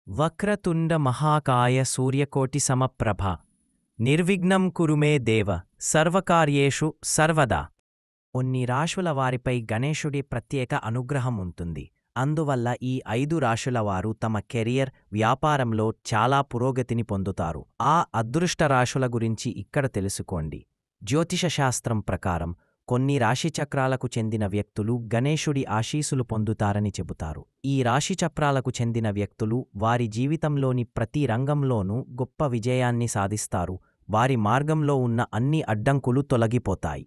వక్రతుండ మహాకాయ సూర్యకోటి సమప్రభ నిర్విఘ్నం కురు మే దేవ సర్వకార్యేషు సర్వదా. కొన్ని రాశుల వారిపై గణేశుడి ప్రత్యేక అనుగ్రహం ఉంటుంది. అందువల్ల ఈ 5 రాశుల వారు తమ కెరియర్, వ్యాపారంలో చాలా పురోగతిని పొందుతారు. ఆ అదృష్ట రాశుల గురించి ఇక్కడ తెలుసుకోండి. జ్యోతిష శాస్త్రం ప్రకారం కొన్ని రాశిచక్రాలకు చెందిన వ్యక్తులు గణేశుడి ఆశీస్సులు పొందుతారని చెబుతారు. ఈ రాశిచక్రాలకు చెందిన వ్యక్తులు వారి జీవితంలోని ప్రతి రంగంలోనూ గొప్ప విజయాన్ని సాధిస్తారు. వారి మార్గంలో ఉన్న అన్ని అడ్డంకులు తొలగిపోతాయి.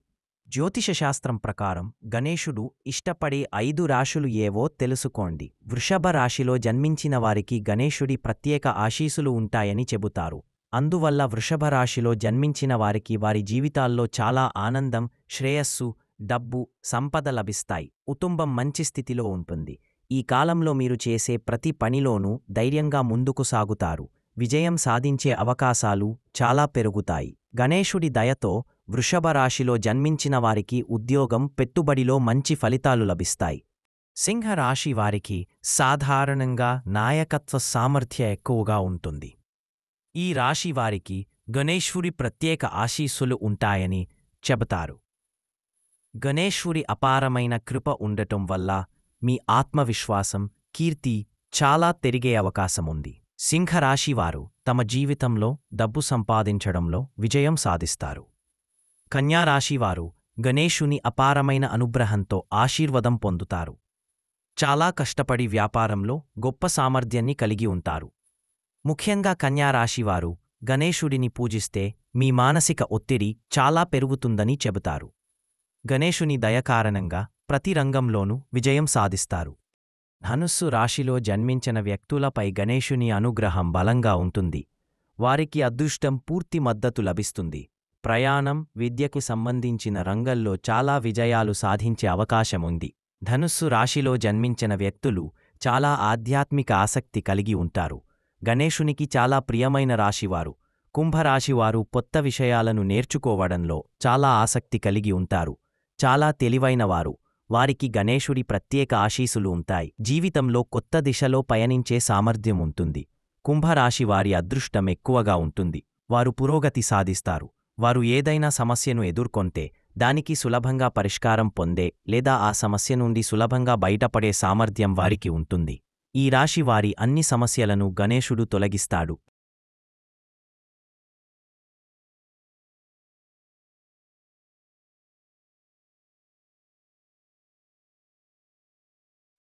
జ్యోతిష శాస్త్రం ప్రకారం గణేశుడు ఇష్టపడే 5 రాశులు ఏవో తెలుసుకోండి. వృషభ రాశిలో జన్మించిన వారికి గణేశుడి ప్రత్యేక ఆశీస్సులు ఉంటాయని చెబుతారు. అందువల్ల వృషభ రాశిలో జన్మించిన వారికి వారి జీవితాల్లో చాలా ఆనందం, శ్రేయస్సు, డబ్బు, సంపద లభిస్తాయి. కుటుంబం మంచి స్థితిలో ఉంటుంది. ఈ కాలంలో మీరు చేసే ప్రతి పనిలోనూ ధైర్యంగా ముందుకు సాగుతారు. విజయం సాధించే అవకాశాలు చాలా పెరుగుతాయి. గణేశుడి దయతో వృషభ రాశిలో జన్మించిన వారికి ఉద్యోగం, పెట్టుబడిలో మంచి ఫలితాలు లభిస్తాయి. సింహరాశి వారికి సాధారణంగా నాయకత్వ సామర్థ్యం ఎక్కువగా ఉంటుంది. ఈ రాశి వారికి గణేశుడి ప్రత్యేక ఆశీస్సులు ఉంటాయని చెబుతారు. గణేశుడి అపారమైన కృప ఉండటం వల్ల మీ ఆత్మవిశ్వాసం, కీర్తి చాలా పెరిగే అవకాశముంది. సింహరాశివారు తమ జీవితంలో డబ్బు సంపాదించడంలో విజయం సాధిస్తారు. కన్యారాశివారు గణేశుని అపారమైన అనుగ్రహంతో ఆశీర్వాదం పొందుతారు. చాలా కష్టపడి వ్యాపారంలో గొప్ప సామర్థ్యాన్ని కలిగి ఉంటారు. ముఖ్యంగా కన్యారాశివారు గణేశుడిని పూజిస్తే మీ మానసిక ఒత్తిడి చాలా పెరుగుతుందని చెబుతారు. గణేశుని దయ కారణంగా ప్రతి రంగంలోనూ విజయం సాధిస్తారు. ధనుస్సు రాశిలో జన్మించిన వ్యక్తులపై గణేశుని అనుగ్రహం బలంగా ఉంటుంది. వారికి అదృష్టం పూర్తి మద్దతు లభిస్తుంది. ప్రయాణం, విద్యకు సంబంధించిన రంగంలో చాలా విజయాలు సాధించే అవకాశముంది. ధనుస్సు రాశిలో జన్మించిన వ్యక్తులు చాలా ఆధ్యాత్మిక ఆసక్తి కలిగి ఉంటారు. గణేశునికి చాలా ప్రియమైన రాశివారు. కుంభరాశివారు కొత్త విషయాలను నేర్చుకోవడంలో చాలా ఆసక్తి కలిగి ఉంటారు. చాలా తెలివైనవారు. వారికి గణేశుడి ప్రత్యేక ఆశీస్సులు ఉంటాయి. జీవితంలో కొత్త దిశలో పయనించే సామర్థ్యం ఉంటుంది. కుంభరాశివారి అదృష్టం ఎక్కువగా ఉంటుంది. వారు పురోగతి సాధిస్తారు. వారు ఏదైనా సమస్యను ఎదుర్కొంటే దానికి సులభంగా పరిష్కారం పొందే లేదా ఆ సమస్య నుండి సులభంగా బయటపడే సామర్థ్యం వారికి ఉంటుంది. ఈ రాశి వారి అన్ని సమస్యలను గణేశుడు తొలగిస్తాడు.